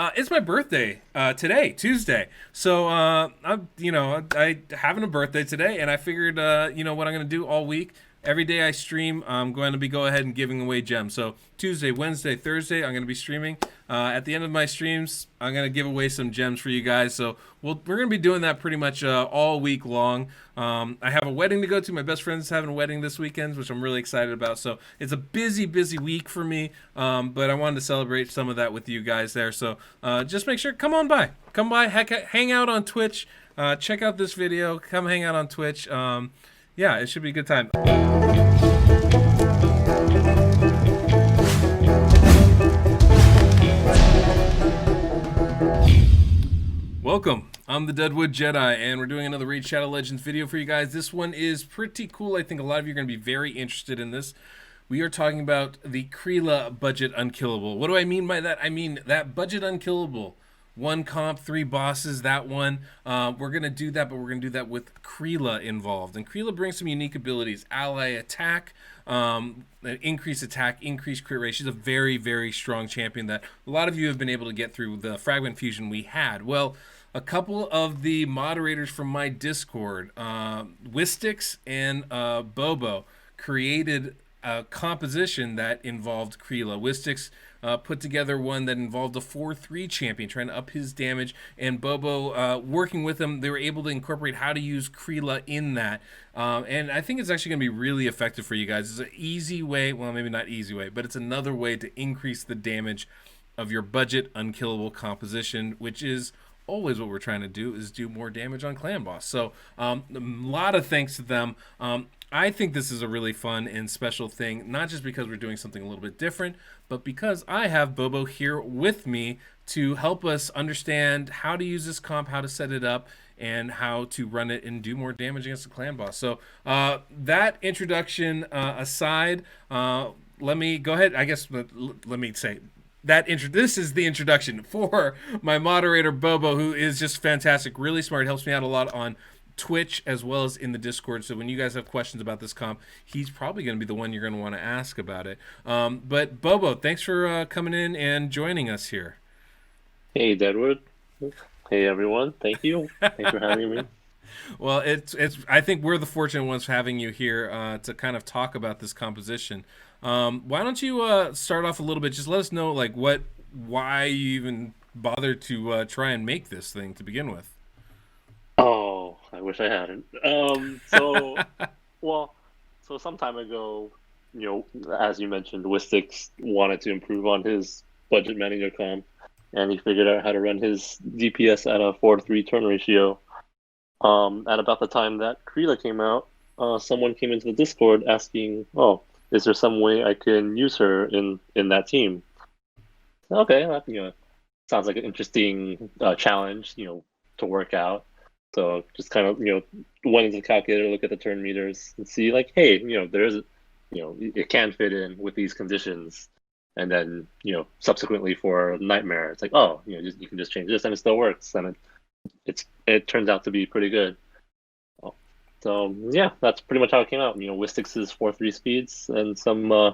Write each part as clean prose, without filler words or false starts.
It's my birthday today, Tuesday. So I having a birthday today, and I figured what I'm gonna do all week. Every day I stream, I'm going to be go ahead and giving away gems. So Tuesday, Wednesday, Thursday, I'm going to be streaming. At the end of my streams, I'm going to give away some gems for you guys. So we're going to be doing that pretty much all week long. I have a wedding to go to. My best friend's having a wedding this weekend, which I'm really excited about. So it's a busy, busy week for me. But I wanted to celebrate some of that with you guys there. So just make sure, come on by. Come by, hang out on Twitch. Check out this video. Come hang out on Twitch. Yeah, it should be a good time. Welcome. I'm the Deadwood Jedi, and we're doing another Raid Shadow Legends video for you guys. This one is pretty cool. I think a lot of you are going to be very interested in this. We are talking about the Kreela budget unkillable. What do I mean by that? I mean that budget unkillable. One comp, three bosses, that one. We're going to do that, but we're going to do that with Kreela involved. And Kreela brings some unique abilities. Ally attack, increase attack, increase crit rate. She's a very, very strong champion that a lot of you have been able to get through the fragment fusion we had. Well, a couple of the moderators from my Discord, Wistix and Bobo, created a composition that involved Kreela. Wistix put together one that involved a 4-3 champion trying to up his damage, and Bobo working with them, they were able to incorporate how to use Kreela in that. And I think it's actually going to be really effective for you guys. It's an easy way, well, maybe not easy way, but it's another way to increase the damage of your budget unkillable composition, which is always what we're trying to do, is do more damage on clan boss. So a lot of thanks to them. I think this is a really fun and special thing, not just because we're doing something a little bit different, but because I have Bobo here with me to help us understand how to use this comp, how to set it up, and how to run it and do more damage against the clan boss. So that introduction aside, let me go ahead. I guess let me say this is the introduction for my moderator Bobo, who is just fantastic, really smart, helps me out a lot on Twitch as well as in the Discord. So when you guys have questions about this comp, he's probably going to be the one you're going to want to ask about it. But Bobo, thanks for coming in and joining us here. Hey Deadwood. Hey everyone. Thank you. Thanks for having me. Well, it's. I think we're the fortunate ones for having you here to kind of talk about this composition. Why don't you start off a little bit? Just let us know why you even bothered to try and make this thing to begin with. Oh, I wish I hadn't. So some time ago, as you mentioned, Wistix wanted to improve on his budget manager comp, and he figured out how to run his DPS at a 4-3 turn ratio. At about the time that Kreela came out, someone came into the Discord asking, "Oh, is there some way I can use her in that team?" Okay, that sounds like an interesting challenge, to work out. So just kind of went into the calculator, look at the turn meters, and see hey, there's it can fit in with these conditions, and then subsequently for Nightmare, it's oh, you can just change this and it still works, and it turns out to be pretty good. So yeah, that's pretty much how it came out. Wistix's 4-3 speeds and some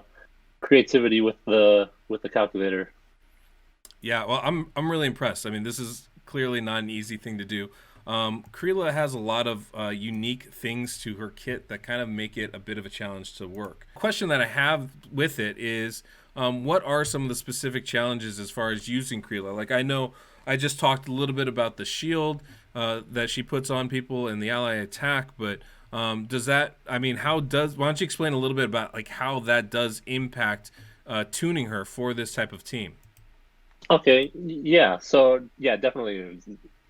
creativity with the calculator. Yeah, well, I'm really impressed. I mean, this is clearly not an easy thing to do. Kreela has a lot of unique things to her kit that kind of make it a bit of a challenge to work. Question that I have with it is, what are some of the specific challenges as far as using Kreela? I know I just talked a little bit about the shield that she puts on people and the ally attack, but why don't you explain a little bit about how that does impact tuning her for this type of team? Okay, yeah, so yeah, definitely.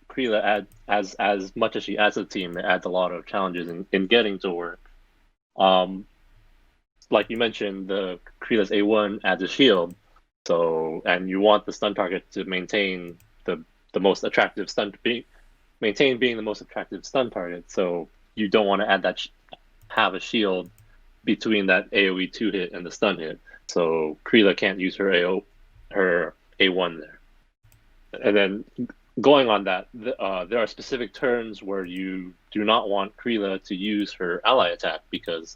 Kreela as much as she adds to the team, it adds a lot of challenges in getting to work. Like you mentioned, the Kreela's A1 adds a shield, and you want the stun target to maintain the most attractive maintain being the most attractive stun target. So you don't want to add have a shield between that AOE 2 hit and the stun hit. So Kreela can't use her A1 there. And then going on that, there are specific turns where you do not want Kreela to use her ally attack, because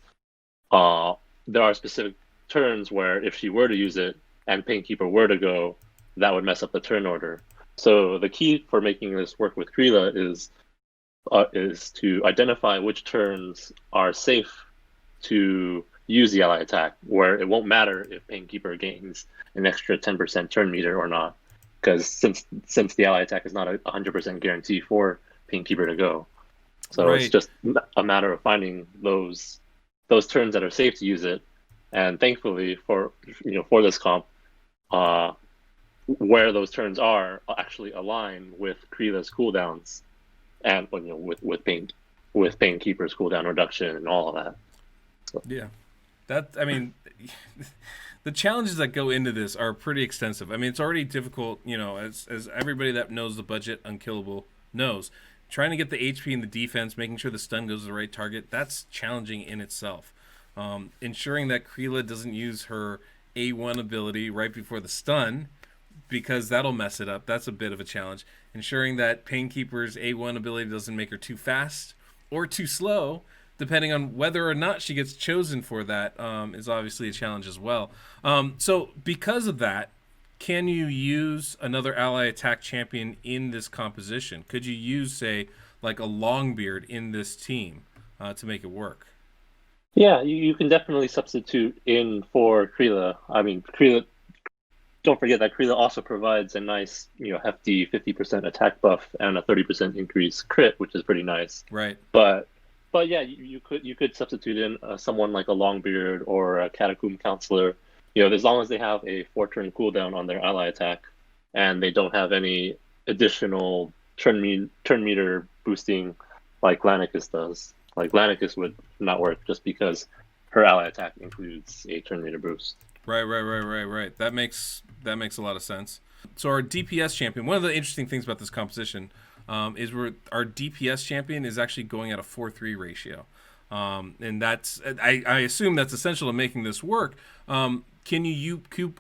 there are specific turns where if she were to use it and Painkeeper were to go, that would mess up the turn order. So the key for making this work with Kreela is to identify which turns are safe to use the ally attack, where it won't matter if Painkeeper gains an extra 10% turn meter or not, because since the ally attack is not a 100% guarantee for Painkeeper to go. So it's just a matter of finding those turns that are safe to use it, and thankfully for this comp, where those turns are actually align with Kreela's cooldowns, and with Painkeeper's cooldown reduction and all of that. So. Yeah, I mean, the challenges that go into this are pretty extensive. I mean, it's already difficult, as everybody that knows the budget Unkillable knows. Trying to get the HP and the defense, making sure the stun goes to the right target, that's challenging in itself. Ensuring that Kreela doesn't use her A1 ability right before the stun, because that'll mess it up. That's a bit of a challenge. Ensuring that Painkeeper's A1 ability doesn't make her too fast or too slow, depending on whether or not she gets chosen for that, is obviously a challenge as well. So because of that, can you use another ally attack champion in this composition? Could you use, say, like a Longbeard in this team to make it work? Yeah, you can definitely substitute in for Kreela. I mean, Kreela. Don't forget that Kreela also provides a nice, hefty 50% attack buff and a 30% increase crit, which is pretty nice. Right. But yeah, you could substitute in someone like a Longbeard or a Catacomb Counselor. As long as they have a 4-turn cooldown on their ally attack, and they don't have any additional turn meter boosting like Lanicus does. Like Lanicus would not work just because her ally attack includes a turn meter boost. Right. That makes a lot of sense. So our DPS champion, one of the interesting things about this composition is our DPS champion is actually going at a 4-3 ratio. And that's I assume that's essential to making this work. Can you do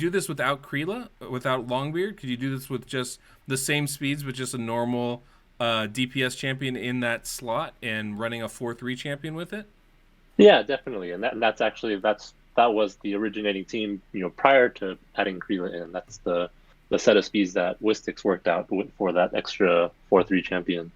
this without Kreela, without Longbeard? Could you do this with just the same speeds, but just a normal DPS champion in that slot and running a 4-3 champion with it? Yeah, definitely, and that was the originating team, prior to adding Kreela in. That's the set of speeds that Wistix worked out for that extra 4-3 champion.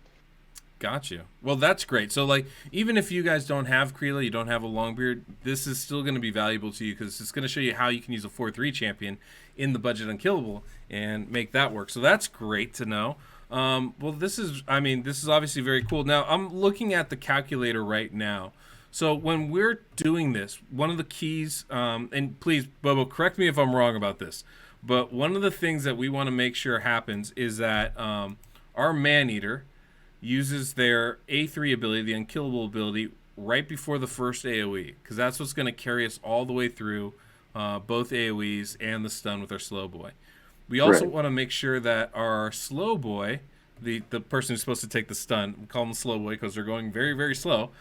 Got you. Well, that's great. So, like, even if you guys don't have Kreela, you don't have a Longbeard, this is still going to be valuable to you because it's going to show you how you can use a 4-3 champion in the budget Unkillable and make that work. So that's great to know. Well, this is obviously very cool. Now, I'm looking at the calculator right now. So when we're doing this, one of the keys, and please, Bobo, correct me if I'm wrong about this, but one of the things that we want to make sure happens is that our Maneater uses their A3 ability, the Unkillable ability, right before the first AoE, because that's what's going to carry us all the way through both AoEs and the stun with our slow boy. We also want to make sure that our slow boy, the person who's supposed to take the stun, we call them slow boy because they're going very, very slow,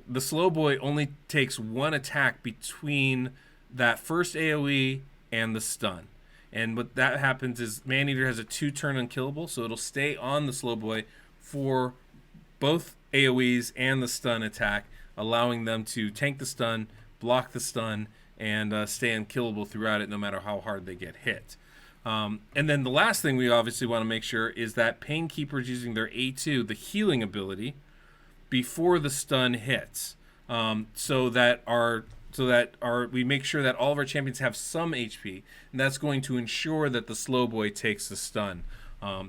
the slow boy only takes one attack between that first AoE and the stun. And what that happens is Maneater has a 2-turn Unkillable, so it'll stay on the slow boy for both AoEs and the stun attack, allowing them to tank the stun, block the stun, and stay unkillable throughout it no matter how hard they get hit. And then the last thing we obviously want to make sure is that Painkeeper's using their A2, the healing ability, before the stun hits, so that we make sure that all of our champions have some HP, and that's going to ensure that the slow boy takes the stun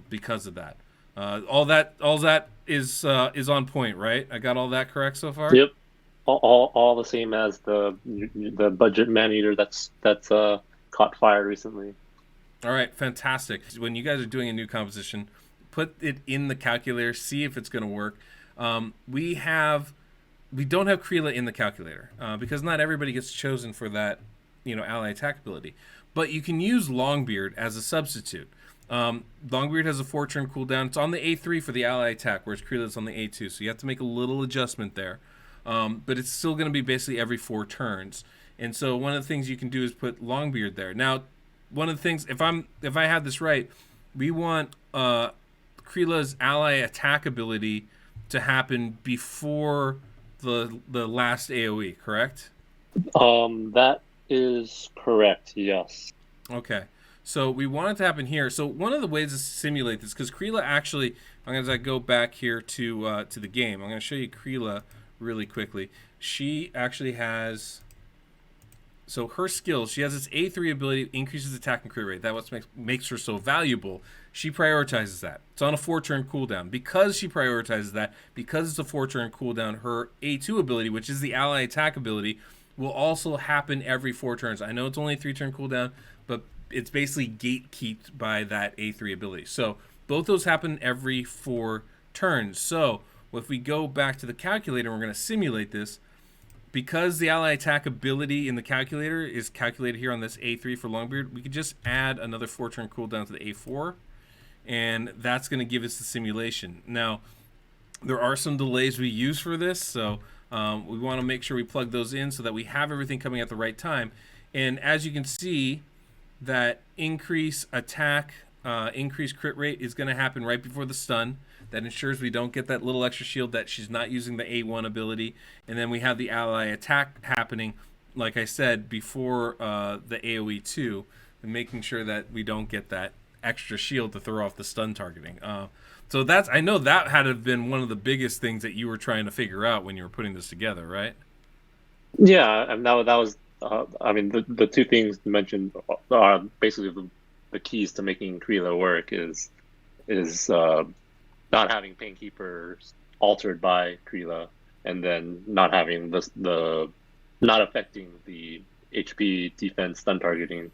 because of that. All that is on point, right? I got all that correct so far? Yep. All the same as the budget Maneater that's caught fire recently. All right, fantastic. When you guys are doing a new composition, put it in the calculator, see if it's going to work. We don't have Kreela in the calculator because not everybody gets chosen for that, ally attack ability. But you can use Longbeard as a substitute. Longbeard has a 4-turn cooldown. It's on the A3 for the ally attack, whereas Kreela's on the A2. So you have to make a little adjustment there. But it's still going to be basically every 4 turns. And so one of the things you can do is put Longbeard there. Now, one of the things, if I had this right, we want Kreela's ally attack ability to happen before the last AoE, correct? That is correct, yes. Okay. So we want it to happen here. So one of the ways to simulate this, because Kreela actually, as I go back here to the game, I'm going to show you Kreela really quickly. She actually has, so her skills, she has this A3 ability, increases attack and crit rate. That's what makes her so valuable. She prioritizes that. It's on a 4-turn cooldown. Because she prioritizes that, because it's a 4-turn cooldown, her A2 ability, which is the ally attack ability, will also happen every 4 turns. I know it's only a 3-turn cooldown, but it's basically gatekept by that A3 ability. So both those happen every 4 turns. So if we go back to the calculator, we're going to simulate this. Because the ally attack ability in the calculator is calculated here on this A3 for Longbeard, we could just add another 4-turn cooldown to the A4, and that's going to give us the simulation. Now, there are some delays we use for this, so we want to make sure we plug those in so that we have everything coming at the right time. And as you can see, that increase attack, increase crit rate is going to happen right before the stun. That ensures we don't get that little extra shield that she's not using the A1 ability. And then we have the ally attack happening, like I said, before the AoE 2, and making sure that we don't get that extra shield to throw off the stun targeting. So that's, I know that had to have been one of the biggest things that you were trying to figure out when you were putting this together, right? Yeah, and that was, I mean, the two things you mentioned are basically the keys to making Kreela work is not having Painkeepers altered by Kreela, and then not having the not affecting the HP defense stun targeting.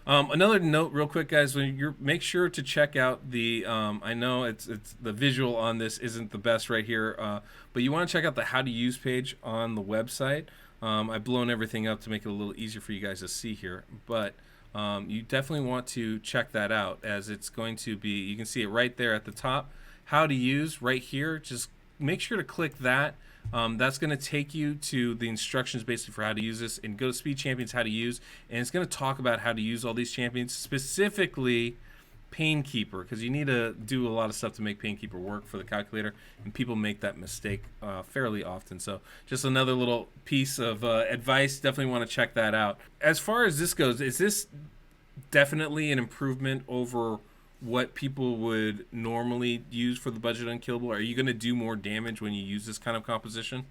Another note, real quick, guys, when you make sure to check out the. I know it's the visual on this isn't the best right here, but you want to check out the how to use page on the website. I've blown everything up to make it a little easier for you guys to see here, but you definitely want to check that out, as it's going to be. You can see it right there at the top. How to use right here. Just make sure to click that. That's going to take you to the instructions basically for how to use this, and go to Speed Champions how to use, and it's going to talk about how to use all these champions, specifically Painkeeper, because you need to do a lot of stuff to make Painkeeper work for the calculator, and people make that mistake fairly often. So just another little piece of advice. Definitely want to check that out. As far as this goes, is this definitely an improvement over what people would normally use for the budget Unkillable? Are you going to do more damage when you use this kind of composition?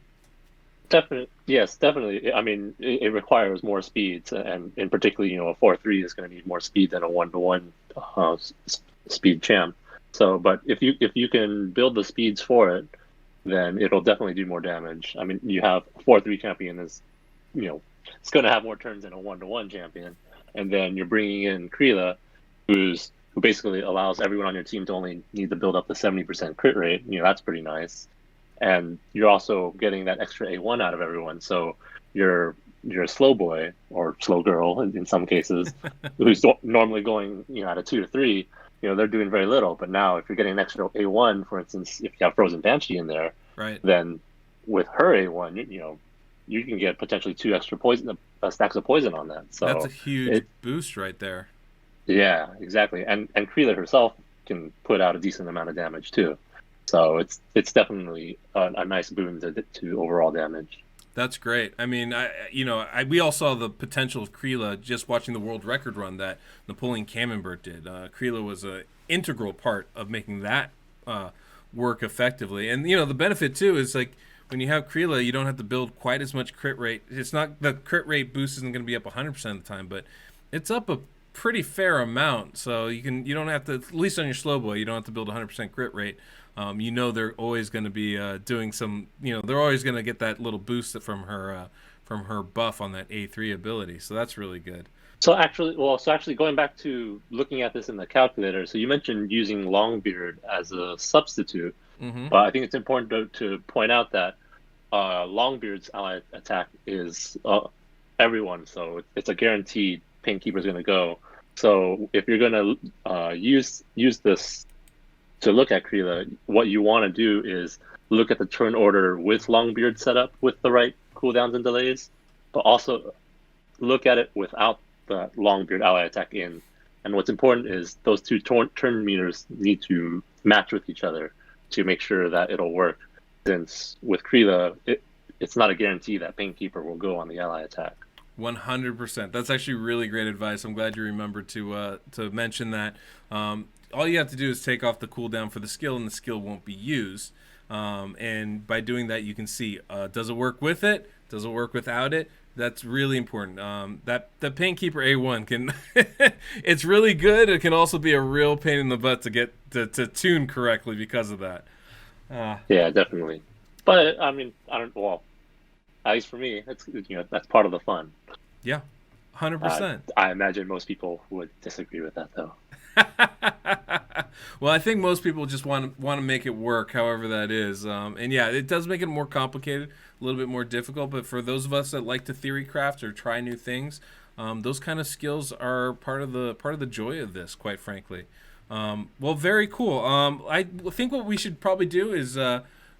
Definitely, yes, definitely. I mean, it requires more speeds, and in particular, a 4-3 is going to need more speed than a 1-to-1 speed champ. So, but if you can build the speeds for it, then it'll definitely do more damage. I mean, you have a 4-3 champion is, it's going to have more turns than a 1-to-1 champion, and then you're bringing in Kreela, who basically allows everyone on your team to only need to build up the 70% crit rate. That's pretty nice. And you're also getting that extra A1 out of everyone. So you're a slow boy or slow girl in some cases, who's normally going, at a 2 to 3, they're doing very little. But now if you're getting an extra A1, for instance, if you have Frozen Banshee in there, right, then with her A1, you can get potentially 2 extra poison stacks of poison on that. So that's a huge boost right there. Yeah, exactly. And Kreela herself can put out a decent amount of damage too. So it's definitely a nice boon to overall damage. That's great. I mean, we all saw the potential of Kreela just watching the world record run that Napoleon Camembert did. Kreela was an integral part of making that work effectively. And the benefit too is, like, when you have Kreela, you don't have to build quite as much crit rate. It's not, the crit rate boost isn't going to be up 100% of the time, but it's up a pretty fair amount. So you don't have to, at least on your slow boy, you don't have to build 100% crit rate. They're always going to be doing some, they're always going to get that little boost from her buff on that A3 ability. So that's really good. So actually going back to looking at this in the calculator, so you mentioned using Longbeard as a substitute, but I think it's important to point out that Longbeard's ally attack is everyone, so it's a guaranteed Painkeeper's going to go. So if you're going to use this to look at Kreela, what you want to do is look at the turn order with Longbeard set up with the right cooldowns and delays, but also look at it without the Longbeard ally attack in. And what's important is those two turn meters need to match with each other to make sure that it'll work. Since with Kreela, it's not a guarantee that Painkeeper will go on the ally attack. 100%. That's actually really great advice. I'm glad you remembered to mention that. All you have to do is take off the cooldown for the skill, and the skill won't be used. And by doing that, you can see does it work with it? Does it work without it? That's really important. That the Painkeeper A1 can it's really good. It can also be a real pain in the butt to get to tune correctly because of that. Yeah, definitely. But I mean, I don't. Well, at least for me, it's that's part of the fun. Yeah, 100%. I imagine most people would disagree with that, though. Well, I think most people just want to make it work, however that is. And yeah, it does make it more complicated, a little bit more difficult. But for those of us that like to theory craft or try new things, those kind of skills are part of the joy of this, quite frankly. Well, very cool. I think what we should probably do is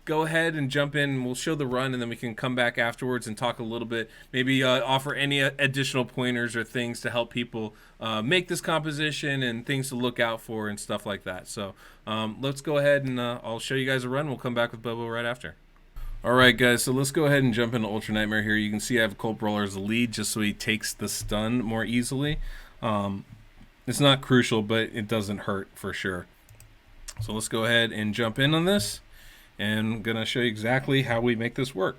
go ahead and jump in, and we'll show the run, and then we can come back afterwards and talk a little bit, maybe offer any additional pointers or things to help people make this composition and things to look out for and stuff like that. So let's go ahead and I'll show you guys a run. We'll come back with Bobo right after. All right, guys, so let's go ahead and jump into Ultra Nightmare here. You can see I have Colt Brawler as a lead just so he takes the stun more easily. It's not crucial, but it doesn't hurt for sure. So let's go ahead and jump in on this. And I'm going to show you exactly how we make this work.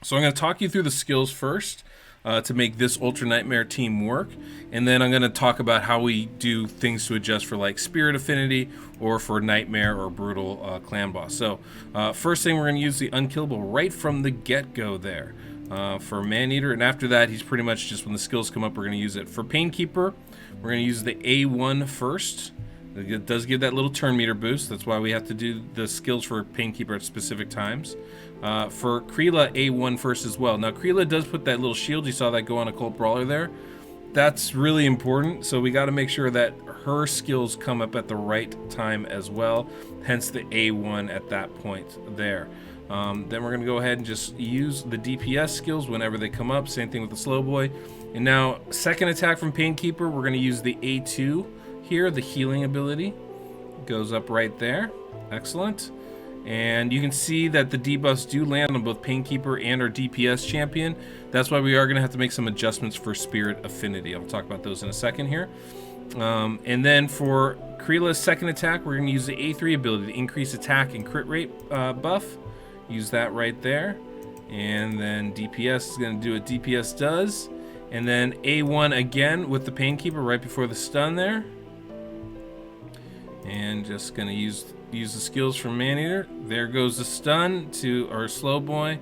So I'm going to talk you through the skills first to make this Ultra Nightmare team work. And then I'm going to talk about how we do things to adjust for like Spirit Affinity or for Nightmare or Brutal Clan Boss. So first thing, we're going to use the Unkillable right from the get-go there for Maneater. And after that, he's pretty much just when the skills come up, we're going to use it. For Painkeeper, we're going to use the A1 first. It does give that little turn meter boost. That's why we have to do the skills for Painkeeper at specific times. For Kreela, A1 first as well. Now, Kreela does put that little shield. You saw that go on a Colt Brawler there. That's really important. So we got to make sure that her skills come up at the right time as well. Hence the A1 at that point there. Then we're going to go ahead and just use the DPS skills whenever they come up. Same thing with the Slow Boy. And now, second attack from Painkeeper, we're going to use the A2. Here, the healing ability goes up right there. Excellent. And you can see that the debuffs do land on both Painkeeper and our DPS champion. That's why we are going to have to make some adjustments for Spirit Affinity. I'll talk about those in a second here. And then for Kreela's second attack, we're going to use the A3 ability to increase attack and crit rate buff. Use that right there. And then DPS is going to do what DPS does. And then A1 again with the Painkeeper right before the stun there. And just gonna use the skills from Maneater. There goes the stun to our Slow Boy.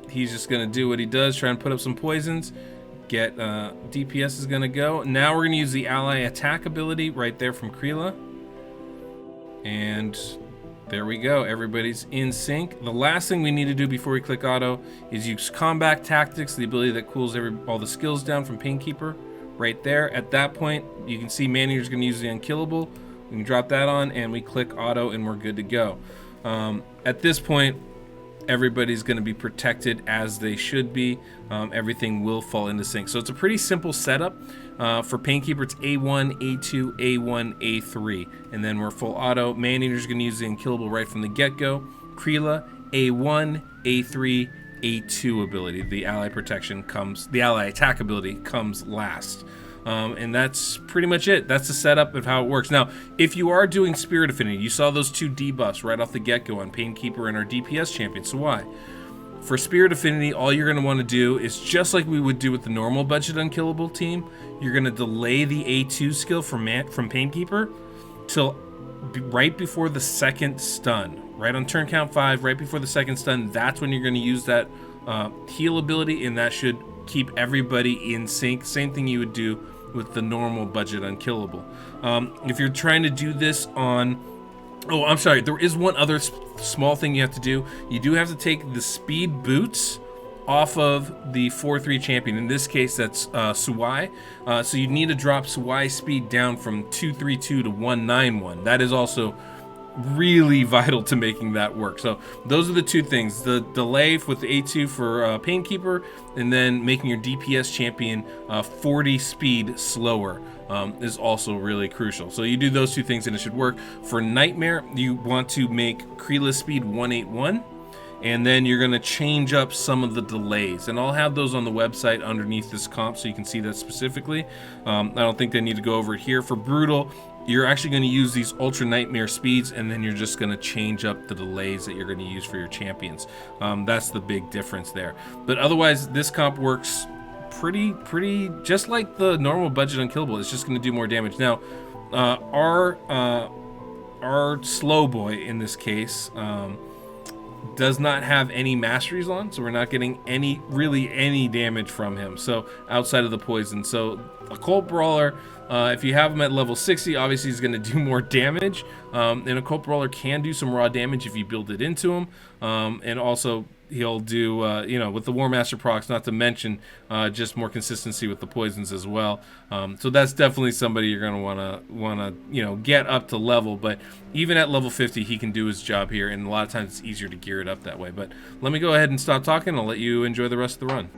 He's just gonna do what he does, try and put up some poisons. Get DPS is gonna go. Now we're gonna use the ally attack ability right there from Kreela. And there we go. Everybody's in sync. The last thing we need to do before we click auto is use combat tactics, the ability that cools all the skills down from Painkeeper. Right there. At that point, you can see Maneater's going to use the Unkillable. We can drop that on, and we click auto, and we're good to go. At this point, everybody's going to be protected as they should be. Everything will fall into sync. So it's a pretty simple setup. For Painkeeper, it's A1, A2, A1, A3, and then we're full auto. Maneater's going to use the Unkillable right from the get-go. Kreela, A1, A3, A2 ability. The ally attack ability comes last. And that's pretty much it. That's the setup of how it works. Now, if you are doing Spirit Affinity, you saw those two debuffs right off the get-go on Painkeeper and our DPS champion. So why? For Spirit Affinity, all you're going to want to do is just like we would do with the normal budget Unkillable team, you're going to delay the A2 skill from Painkeeper till right before the second stun. Right on turn count 5, right before the second stun, that's when you're going to use that heal ability, and that should keep everybody in sync. Same thing you would do with the normal budget Unkillable. If you're trying to do this on... Oh, I'm sorry. There is one other small thing you have to do. You do have to take the speed boots off of the 4-3 champion. In this case, that's Suwai. So you need to drop Suwai's speed down from 232 to 191. That is also really vital to making that work. So those are the two things. The delay with the A2 for Painkeeper, and then making your DPS champion 40 speed slower is also really crucial. So you do those two things and it should work. For Nightmare, you want to make Kreela's speed 181, and then you're going to change up some of the delays. And I'll have those on the website underneath this comp so you can see that specifically. I don't think they need to go over it here. For Brutal, you're actually going to use these Ultra Nightmare speeds, and then you're just going to change up the delays that you're going to use for your champions. That's the big difference there. But otherwise, this comp works pretty just like the normal budget Unkillable. It's just going to do more damage. Now, our slow boy in this case does not have any masteries on, so we're not getting any damage from him. So outside of the poison, so a Cult Brawler, if you have him at level 60, obviously he's going to do more damage. And a Cult Brawler can do some raw damage if you build it into him. And also he'll do, with the War Master procs, not to mention just more consistency with the poisons as well. So that's definitely somebody you're going to want to get up to level. But even at level 50, he can do his job here, and a lot of times it's easier to gear it up that way. But let me go ahead and stop talking. I'll let you enjoy the rest of the run.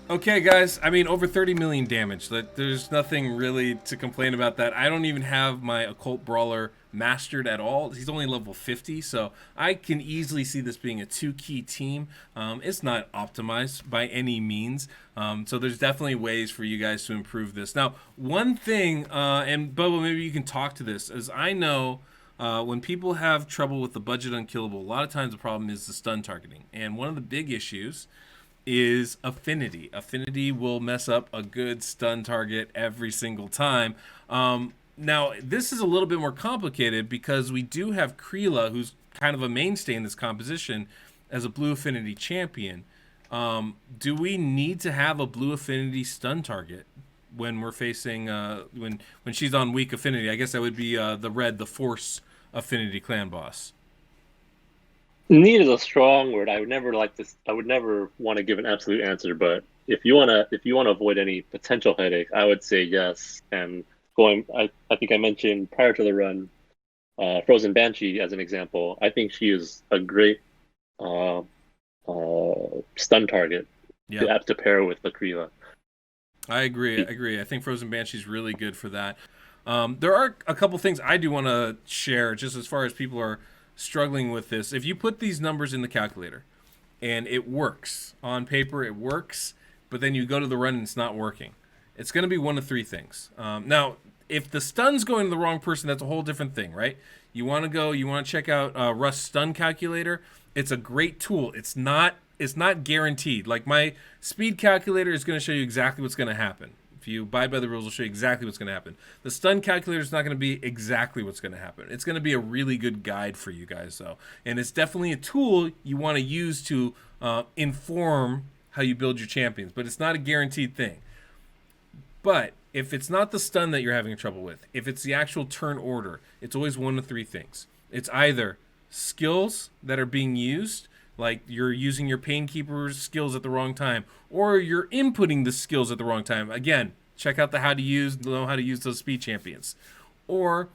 Okay, guys, I mean, over 30 million damage. There's nothing really to complain about that. I don't even have my Occult Brawler mastered at all. He's only level 50, so I can easily see this being a 2-key team. It's not optimized by any means, so there's definitely ways for you guys to improve this. Now, one thing, and Bubba, maybe you can talk to this, as I know when people have trouble with the budget Unkillable, a lot of times the problem is the stun targeting. And one of the big issues is affinity. Affinity will mess up a good stun target every single time. Now, this is a little bit more complicated because we do have Kreela, who's kind of a mainstay in this composition, as a blue affinity champion. Do we need to have a blue affinity stun target when we're facing, when she's on weak affinity? I guess that would be the Force affinity clan boss. Need is a strong word. I would never want to give an absolute answer, but if you want to avoid any potential headache, I would say yes. And I think I mentioned prior to the run, Frozen Banshee as an example. I think she is a great stun target to pair with the Kreela. I agree. I think Frozen Banshee is really good for that. There are a couple things I do want to share, just as far as people are struggling with this. If you put these numbers in the calculator and it works on paper, it works, but then you go to the run and it's not working, it's going to be one of three things. Now, if the stun's going to the wrong person, that's a whole different thing, right? You want to check out Rust's stun calculator. It's a great tool. It's not guaranteed. Like my speed calculator is going to show you exactly what's going to happen. If you abide by the rules, it'll show you exactly what's going to happen. The stun calculator is not going to be exactly what's going to happen. It's going to be a really good guide for you guys, though. And it's definitely a tool you want to use to inform how you build your champions. But it's not a guaranteed thing. But if it's not the stun that you're having trouble with, if it's the actual turn order, it's always one of three things. It's either skills that are being used, like you're using your Painkeeper's skills at the wrong time, or you're inputting the skills at the wrong time. Again, check out the how to use, know how to use those speed champions. Or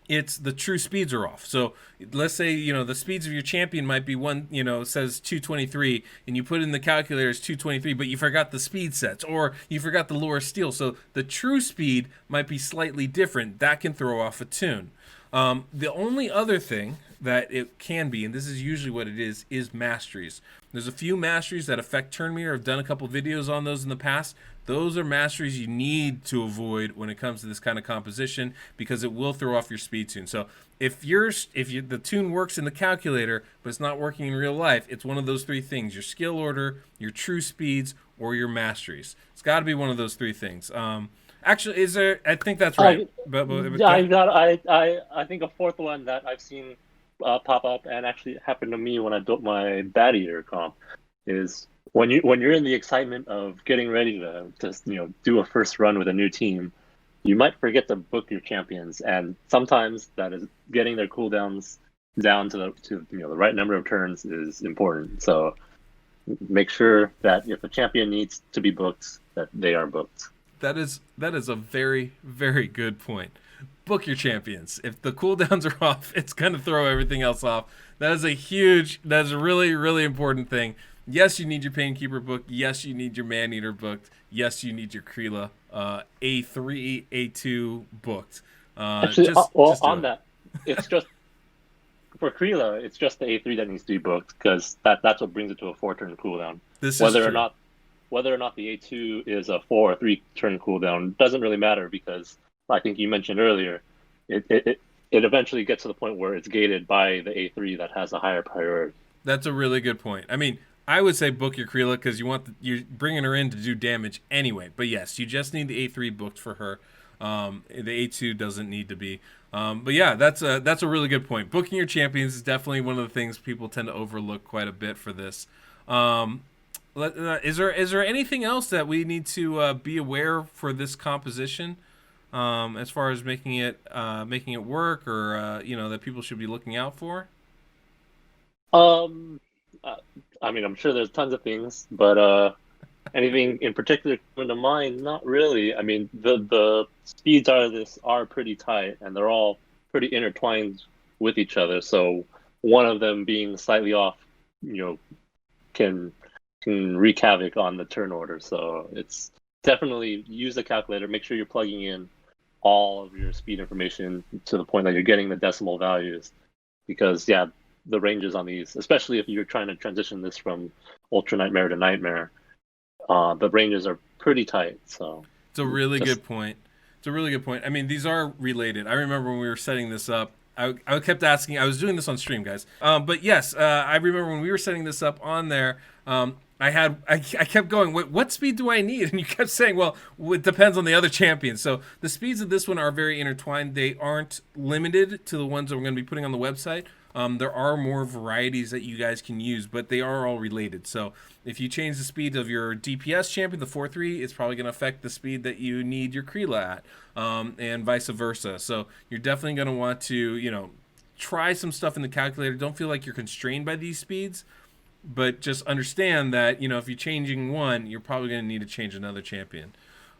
it's the true speeds are off. So let's say, the speeds of your champion might be one, says 223, and you put in the calculator as 223, but you forgot the speed sets, or you forgot the lower steel. So the true speed might be slightly different. That can throw off a tune. The only other thing that it can be, and this is usually what it is masteries. There's a few masteries that affect turn meter. I've done a couple videos on those in the past. Those are masteries you need to avoid when it comes to this kind of composition, because it will throw off your speed tune. So if the tune works in the calculator but it's not working in real life, it's one of those three things: your skill order, your true speeds, or your masteries. It's got to be one of those three things. Actually, is there? I think that's right. I think a fourth one that I've seen pop up, and actually happened to me when I built my Bat Eater comp, is when you're in the excitement of getting ready to do a first run with a new team, you might forget to book your champions, and sometimes that is getting their cooldowns down to the right number of turns is important. So make sure that if a champion needs to be booked, that they are booked. That is a very, very good point. Book your champions. If the cooldowns are off, it's going to throw everything else off. That is a really, really important thing. Yes, you need your Painkeeper booked. Yes, you need your Man-Eater booked. Yes, you need your Kreela A3, A2 booked. Actually, it's just for Kreela, it's just the A3 that needs to be booked, because that's what brings it to a 4-turn cooldown. Whether or not the A2 is a 4 or 3-turn cooldown doesn't really matter, because I think you mentioned earlier, it eventually gets to the point where it's gated by the A3 that has a higher priority. That's a really good point. I mean, I would say book your Kreela because you're bringing her in to do damage anyway. But yes, you just need the A3 booked for her. The A2 doesn't need to be. But yeah, that's a really good point. Booking your champions is definitely one of the things people tend to overlook quite a bit for this. Is there anything else that we need to be aware for this composition, as far as making it work, or that people should be looking out for? I mean, I'm sure there's tons of things, but anything in particular coming to mind? Not really. I mean, the speeds are pretty tight, and they're all pretty intertwined with each other. So one of them being slightly off, can wreak havoc on the turn order. So it's definitely use the calculator. Make sure you're plugging in all of your speed information to the point that you're getting the decimal values, because the ranges on these, especially if you're trying to transition this from Ultra Nightmare to Nightmare, the ranges are pretty tight. So it's a really good point. I mean, these are related. I remember when we were setting this up, I kept asking. I was doing this on stream, guys. But yes, I remember when we were setting this up on there. I kept going, what speed do I need? And you kept saying, well, it depends on the other champions. So the speeds of this one are very intertwined. They aren't limited to the ones that we're going to be putting on the website. There are more varieties that you guys can use, but they are all related. So if you change the speed of your DPS champion, the 4-3, it's probably going to affect the speed that you need your Kreela at, and vice versa. So you're definitely going to want to, try some stuff in the calculator. Don't feel like you're constrained by these speeds, but just understand that, if you're changing one, you're probably going to need to change another champion.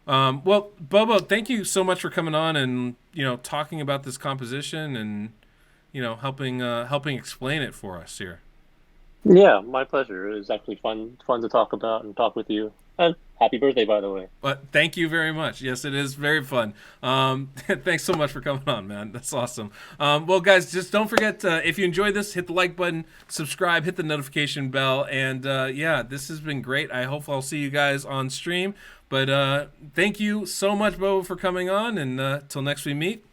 Well, Bobo, thank you so much for coming on and, talking about this composition and, helping explain it for us here. Yeah, my pleasure. It was actually fun to talk about and talk with you. And happy birthday, by the way. But thank you very much. Yes, it is very fun. Thanks so much for coming on, man. That's awesome. Well, guys, just don't forget, if you enjoyed this, hit the like button, subscribe, hit the notification bell. And this has been great. I hope I'll see you guys on stream. But thank you so much, Bo, for coming on. And till next we meet,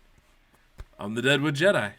I'm the Deadwood Jedi.